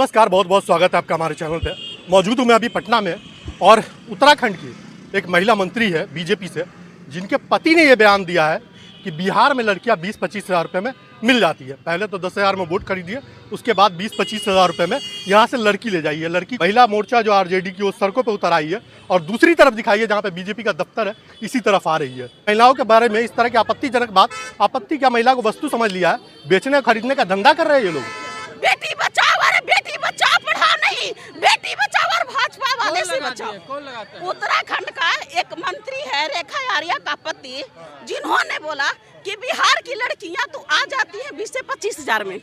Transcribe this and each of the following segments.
नमस्कार, बहुत बहुत स्वागत है आपका हमारे चैनल पे। मौजूद हूँ मैं अभी पटना में और उत्तराखंड की एक महिला मंत्री है बीजेपी से, जिनके पति ने ये बयान दिया है कि बिहार में लड़कियां 20-25 हज़ार रुपये में मिल जाती है। पहले तो 10,000 में वोट खरीदिए, उसके बाद 20-25 हज़ार रुपये में यहाँ से लड़की ले जाइए। लड़की महिला मोर्चा जो आरजेडी की वो सड़कों पर उतर आई है और दूसरी तरफ दिखाइए जहाँ पे बीजेपी का दफ्तर है, इसी तरफ आ रही है। महिलाओं के बारे में इस तरह की आपत्तिजनक बात, आपत्ति क्या, महिला को वस्तु समझ लिया है, बेचने खरीदने का धंधा कर रहे हैं ये लोग। बेटी बचाओ, अरे बेटी बचाओ पढ़ाओ नहीं, बेटी बचाओ और भाजपा वाले से बचाओ। कौन लगाता है? उत्तराखंड का एक मंत्री है रेखा आर्या का पति, जिन्होंने बोला कि बिहार की लड़कियां तो आ जाती हैं 20 से 25 हज़ार में,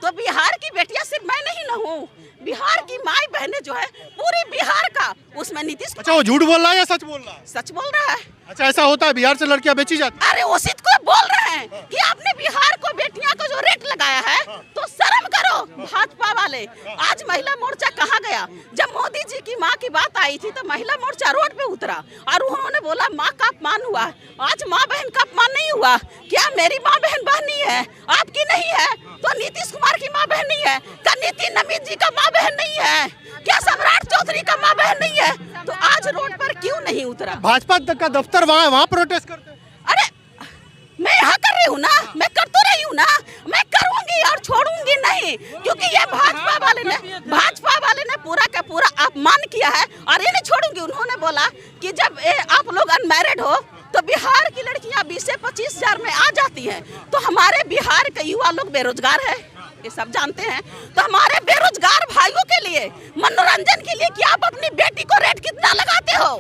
तो बिहार की बेटियां सिर्फ मैं नहीं न हूँ, बिहार की माई बहनें जो है पूरी बिहार का, उसमें नीतीश। अच्छा, वो झूठ बोल रहा है या सच बोल रहा है? सच बोल रहा है। अच्छा, ऐसा होता है बिहार से लड़कियां बेची जाती? अरे उसी को बोल रहे हैं कि आपने बिहार को बेटियां को जो रेट लगाया है तो शर्म करो भाजपा वाले। आज महिला मोर्चा कहाँ गया? जब मोदी जी की माँ की बात आई थी तो महिला मोर्चा रोड पे उतरा और उन्होंने बोला माँ का अपमान हुआ। आज माँ बहन का अपमान नहीं हुआ क्या? मेरी माँ बहन नहीं है, आपकी नहीं है तो नीतीश कुमार की माँ बहन नहीं है क्या? नितिन नवीन जी का माँ बहन नहीं है क्या? सम्राट चौधरी का माँ बहन नहीं है? तो आज रोड पर क्यों नहीं उतरा? भाजपा का दफ्तर वहाँ प्रोटेस्ट करते हैं। अरे मैं यहाँ कर रही हूँ ना, मैं कर तो रही हूँ ना, मैं करूँगी और छोड़ूंगी नहीं, क्योंकि ये भाजपा वाले ने पूरा का पूरा अपमान किया है और ये नहीं छोड़ूंगी। उन्होंने बोला कि जब आप लोग अनमैरिड हो तो बिहार की लड़कियां 20 से 25 हज़ार में आ जाती हैं, तो हमारे बिहार के युवा लोग बेरोजगार है, ये सब जानते हैं। तो हमारे बेरोजगार भाइयों के लिए मनोरंजन के लिए कि आप अपनी बेटी को रेट कितना लगाते हो,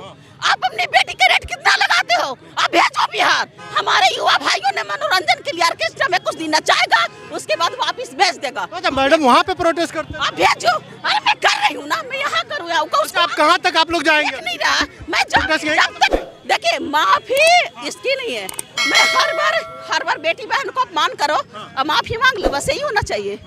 आप अपनी बेटी के रेट कितना लगाते हो, आप भेजो बिहार। हमारे युवा भाइयों ने मनोरंजन के लिए ऑर्केस्ट्रा में कुछ दिन नचाएगा, उसके बाद वापस भेज देगा। अच्छा मैडम, वहाँ पे प्रोटेस्ट करते हैं? आप भेजो। अरे मैं कर रही हूँ ना, मैं यहाँ करूँ। आप कहाँ तक आप लोग जाएंगे? नहीं रहा मैं जब तक देखिए माफी इसकी नहीं है। मैं हर बार बेटी बहन को अपमान करो और माफी मांग लो, बस यही होना चाहिए।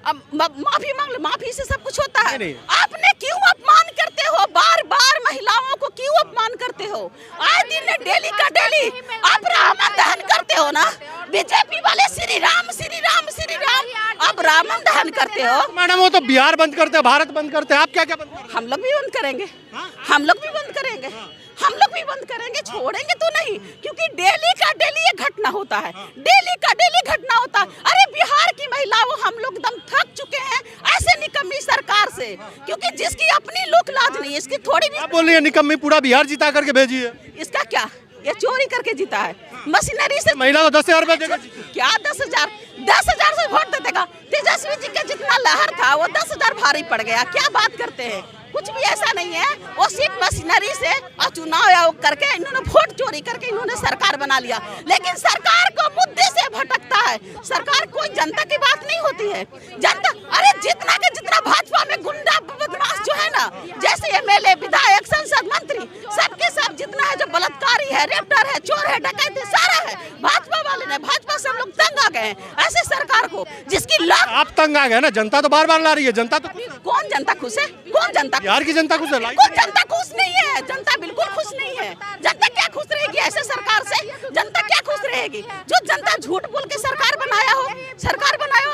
अब माफी मांग लो, माफी से सब कुछ होता है। आपने क्यों अपमान करते हो? बार बार महिलाओं को क्यों अपमान करते हो? आए दिन डेली का डेली आप रावण दहन करते हो ना। बीजेपी वाले श्री राम श्री राम श्री राम, आप रावण दहन करते हो। मैडम वो तो बिहार बंद करते हैं, भारत बंद करते हैं, आप क्या क्या बंद करते हैं? हम लोग भी बंद करेंगे, हम लोग भी बंद करेंगे, हम लोग भी बंद करेंगे, छोड़ेंगे तो नहीं, क्योंकि डेली का डेली ये घटना होता है, डेली का डेली घटना होता है। अरे बिहार की महिलाओं हम लोग एकदम थक चुके हैं ऐसे निकम्मी सरकार से, क्योंकि जिसकी अपनी लोक लाज नहीं है, इसकी थोड़ी भी। आप बोल रही है निकम्मी पूरा बिहार जिता करके भेजी है? इसका क्या, ये चोरी करके जीता है मशीनरी से। महिला को 10,000 रुपए देगा? क्या 10,000 से वोट दे देगा? तेजस्वी जी का जितना लहर था वो 10,000 भारी पड़ गया। क्या बात करते हैं? कुछ भी ऐसा नहीं है, वो सिर्फ मशीनरी से और चुनाव करके इन्होंने वोट चोरी करके इन्होंने सरकार बना लिया। लेकिन सरकार को मुद्दे से भटकता है, सरकार कोई जनता की बात नहीं होती है। जनता अरे जितना के जितना भाजपा में गुंडा बदमाश जो है ना, जैसे एमएलए विधायक संसद मंत्री सबके सब जितना है, जो बलात्कारी है, रेप्टर है, चोर है, डकैत है, सारा है भाजपा वाले ने। भाजपा से हम लोग तंग आ गए हैं ऐसे सरकार को, जिसकी आप तंग आ गए ना, जनता तो बार बार ला रही है। जनता तो कौन जनता खुश है? कौन जनता? बिहार की जनता खुश है? कोई जनता खुश नहीं है, जनता बिल्कुल खुश नहीं है। जनता क्या खुश रहेगी ऐसे सरकार से? जनता क्या खुश रहेगी? जो जनता झूठ बोल के सरकार बनाया हो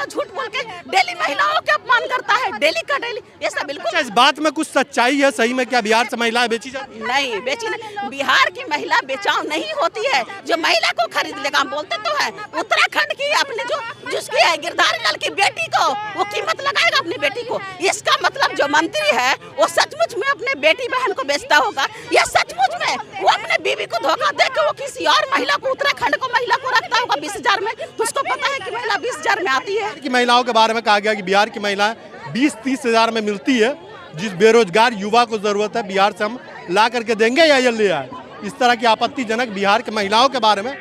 झूठ बोल के डेली महिलाओं के अपमान करता है, डेली का डेली, ये सब बिल्कुल। अच्छा, इस बात में कुछ सच्चाई है सही में? क्या बिहार से महिलाएं बेची जाती? नहीं बेची नहीं, बिहार की महिला बेचाव नहीं होती है। जो महिला को खरीद लेगा, हम बोलते तो है उत्तराखंड की अपने जो जिसकी है गिरधारी लाल की बेटी को वो कीमत लगाएगा अपनी बेटी को। इसका मतलब जो मंत्री है वो सचमुच में अपने बेटी बहन को बेचता होगा, या सचमुच में वो अपने बीवी को धोखा दे के वो किसी और महिला को, उत्तराखंड को महिला को रखता होगा 20 हज़ार में। तो उसको पता है कि महिला 20 हज़ार में आती है। कि महिलाओं के बारे में कहा गया कि बिहार की महिलाएं 20-30 हज़ार में मिलती है, जिस बेरोजगार युवा को जरूरत है बिहार से हम ला करके देंगे या ये ले आए। इस तरह की आपत्तिजनक बिहार के महिलाओं के बारे में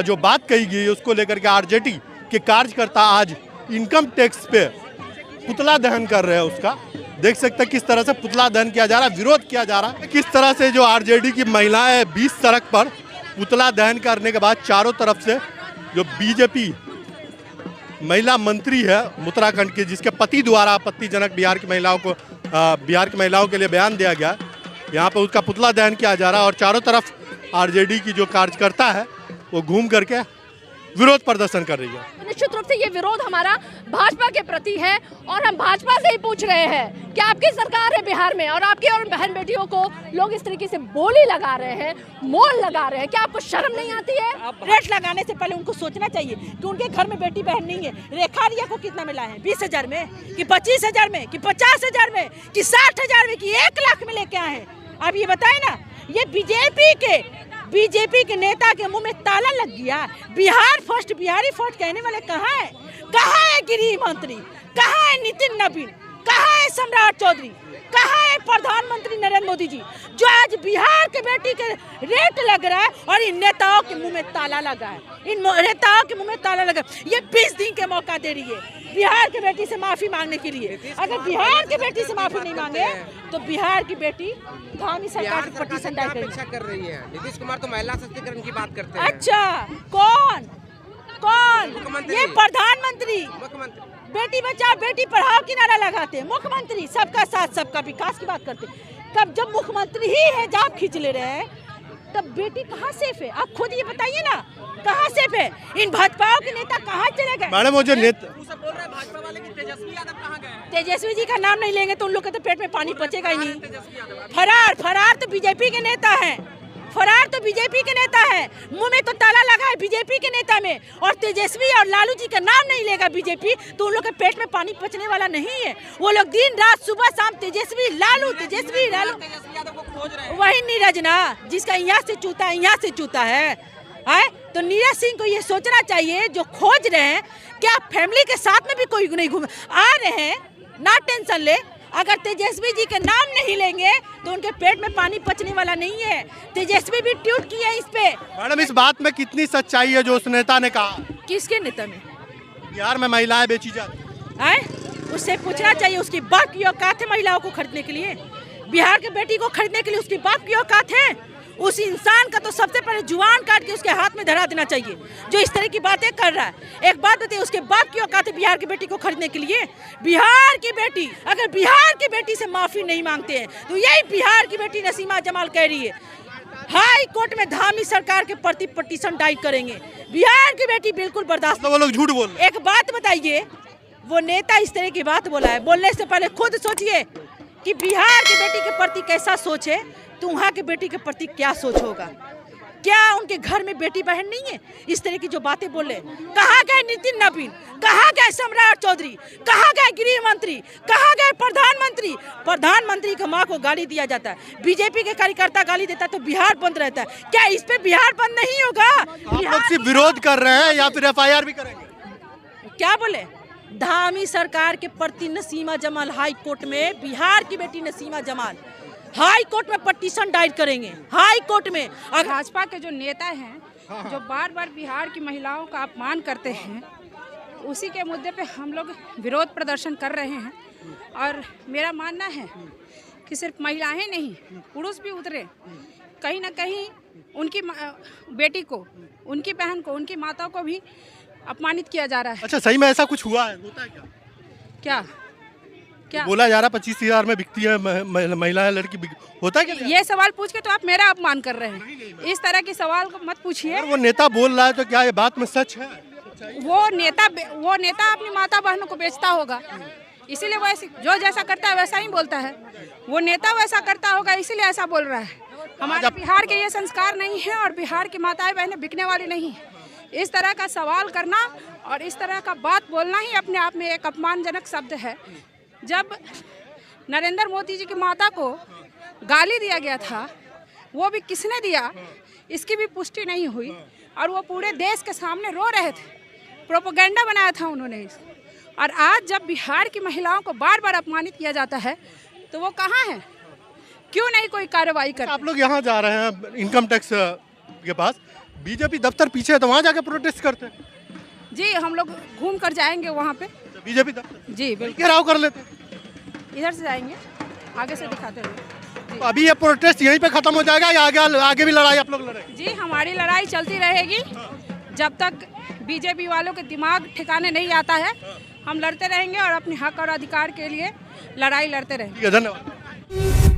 जो बात कही गई उसको लेकर के आरजेडी के कार्यकर्ता आज इनकम टैक्स पे पुतला दहन कर रहे हैं। उसका देख सकते हैं किस तरह से पुतला दहन किया जा रहा है, विरोध किया जा रहा है। किस तरह से जो आरजेडी की महिलाएं 20 सड़क पर पुतला दहन करने के बाद चारों तरफ से जो बीजेपी महिला मंत्री है उत्तराखंड की, जिसके पति द्वारा आपत्तिजनक बिहार की महिलाओं के लिए बयान दिया गया, यहाँ पर उसका पुतला दहन किया जा रहा है और चारों तरफ आरजेडी की जो कार्यकर्ता है वो घूम करके विरोध प्रदर्शन कर रही है। निश्चित रूप से ये विरोध हमारा भाजपा के प्रति है और हम भाजपा से ही पूछ रहे हैं कि आपकी सरकार है बिहार में और आपकी और बहन बेटियों को लोग इस तरीके से बोली लगा रहे हैं, मोल लगा रहे हैं, क्या आपको शर्म नहीं आती है? रेट लगाने से पहले उनको सोचना चाहिए कि उनके घर में बेटी बहन नहीं है। रेखा रिया को कितना मिला है? 20,000 में कि 25,000 में कि 50,000 में कि 60,000 में कि 1 लाख में लेके आए हैं? आप ये बताए ना, ये बीजेपी के नेता के मुंह में ताला लग गया। बिहार फर्स्ट, बिहारी फर्स्ट कहने वाले कहाँ है? कहाँ है गृह मंत्री? कहाँ है नितिन नवीन? कहाँ है सम्राट चौधरी? कहाँ है प्रधानमंत्री नरेंद्र मोदी जी, जो आज बिहार के बेटी के रेट लग रहा है और इन नेताओं के मुंह में ताला लगा है? इन नेताओं के मुंह में ताला लगा। ये 20 दिन के मौका दे रही है बिहार की बेटी से माफी मांगने के लिए। अगर बिहार की बेटी से माफी नहीं मांगे तो बिहार की बेटी धामी सरकार की पटिशन दायर कर रही है। नीतीश कुमार तो महिला सशक्तिकरण की बात करते हैं। अच्छा, कौन? ये प्रधानमंत्री मुख्यमंत्री बेटी बचाओ बेटी पढ़ाओ की नारा लगाते हैं। मुख्यमंत्री सबका साथ सबका विकास की बात करते हैं। कब जब मुख्यमंत्री ही है जाप खींच ले रहे हैं तब बेटी कहाँ सेफ है? आप खुद ये बताइए ना, कहाँ सेफ है? इन भाजपाओं के नेता कहाँ चले गए? मैडम वो जो नेता बोल रहे हैं भाजपा वाले की तेजस्वी यादव कहाँ गए हैं? तेजस्वी जी का नाम नहीं लेंगे तो उन लोग के तो पेट में पानी पचेगा ही नहीं। फरार तो बीजेपी के नेता हैं। फरार तो बीजेपी के नेता है। मुंह में तो ताला लगा है बीजेपी के नेता में, और तेजस्वी और लालू जी का नाम नहीं लेगा बीजेपी तो उन लोग के पेट में पानी पचने वाला नहीं है। वो लोग दिन रात सुबह शाम तेजस्वी लालू यादव को खोज रहे हैं। वही नीरज ना, जिसका यहाँ से चूता है यहाँ से चूता है। तो नीरज सिंह को ये सोचना चाहिए जो खोज रहे हैं कि आप फैमिली के साथ में भी कोई नहीं घूम आ रहे हैं, ना टेंशन ले। अगर तेजस्वी जी के नाम नहीं लेंगे तो उनके पेट में पानी पचने वाला नहीं है। तेजस्वी भी ट्वीट किया इस पे। मैडम इस बात में कितनी सच्चाई है जो उस नेता ने कहा? किसके नेता में? बिहार में महिलाएं बेची जाती हैं? उससे पूछना चाहिए उसकी बाप की औकात है महिलाओं को खरीदने के लिए? बिहार के बेटी को खरीदने के लिए उसकी बाप की औकात है? उस इंसान का तो सबसे पहले जुबान काट के उसके हाथ में धरा देना चाहिए जो इस तरह की बातें कर रहा है। एक बात बताइए, उसके बाप की औकात है बिहार की बेटी को खरीदने के लिए? बिहार की बेटी अगर बिहार की बेटी से माफी नहीं मांगते हैं तो यही बिहार की बेटी नसीमा जमाल कह रही है हाई कोर्ट में धामी सरकार के प्रति पटिशन दायर करेंगे। बिहार की बेटी बिल्कुल बर्दाश्त। वो लोग झूठ बोल रहे हैं। एक बात बताइए, वो नेता इस तरह की बात बोला है, बोलने से पहले खुद सोचिए कि बिहार की बेटी के प्रति कैसा सोच है तो वहाँ के बेटी के प्रति क्या सोच होगा। क्या उनके घर में बेटी बहन नहीं है? इस तरह की जो बातें बोले, कहाँ गए नितिन नवीन, कहाँ गए सम्राट चौधरी, कहाँ गए गृह मंत्री, कहाँ गए प्रधानमंत्री? प्रधानमंत्री की माँ को गाली दिया जाता है, बीजेपी के कार्यकर्ता गाली देता है तो बिहार बंद रहता है। क्या इस पे बिहार बंद नहीं होगा? आप लोग सिर्फ विरोध कर रहे हैं या फिर FIR भी करेंगे? क्या बोले? धामी सरकार के प्रति नसीमा जमाल हाई कोर्ट में, बिहार की बेटी नसीमा जमाल हाई कोर्ट में पटिशन दायर करेंगे। हाई कोर्ट में भाजपा के जो नेता हैं जो बार बार बिहार की महिलाओं का अपमान करते हैं, उसी के मुद्दे पे हम लोग विरोध प्रदर्शन कर रहे हैं। और मेरा मानना है कि सिर्फ महिलाएं नहीं, पुरुष भी उतरे। कहीं ना कहीं उनकी बेटी को, उनकी बहन को, उनकी माता को भी अपमानित किया जा रहा है। अच्छा, सही में ऐसा कुछ हुआ है? होता है क्या? क्या बोला जा रहा है 25,000 में बिकती है महिलाएं, लड़की होता है क्या? ये सवाल पूछ के तो आप मेरा अपमान कर रहे हैं। इस तरह के सवाल को मत पूछिए। वो नेता बोल रहा है तो क्या ये बात में सच है? वो नेता अपनी माता बहनों को बेचता होगा, इसीलिए वैसे जो जैसा करता है वैसा ही बोलता है। वो नेता वैसा करता होगा इसीलिए ऐसा बोल रहा है। हमारे बिहार के ये संस्कार नहीं है और बिहार की माताएं बहनें बिकने वाली नहीं है। इस तरह का सवाल करना और इस तरह का बात बोलना ही अपने आप में एक अपमानजनक शब्द है। जब नरेंद्र मोदी जी की माता को गाली दिया गया था, वो भी किसने दिया इसकी भी पुष्टि नहीं हुई और वो पूरे देश के सामने रो रहे थे, प्रोपेगेंडा बनाया था उन्होंने। और आज जब बिहार की महिलाओं को बार बार अपमानित किया जाता है तो वो कहाँ है? क्यों नहीं कोई कार्रवाई करते? आप लोग यहाँ जा रहे हैं इनकम टैक्स के पास, बीजेपी दफ्तर पीछे है तो वहाँ जाके प्रोटेस्ट करते हैं? जी, हम लोग घूम कर जाएंगे वहाँ पे। बीजेपी दफ्तर जी बिल्कुल, घेराव कर लेते हैं। इधर से जाएंगे, आगे से दिखाते हुए। तो अभी ये प्रोटेस्ट यहीं पे खत्म हो जाएगा या आगे भी लड़ाई आप लोग लड़ेंगे? जी, हमारी लड़ाई चलती रहेगी जब तक बीजेपी वालों के दिमाग ठिकाने नहीं आता है। हम लड़ते रहेंगे और अपने हक और अधिकार के लिए लड़ाई लड़ते रहेंगे। धन्यवाद।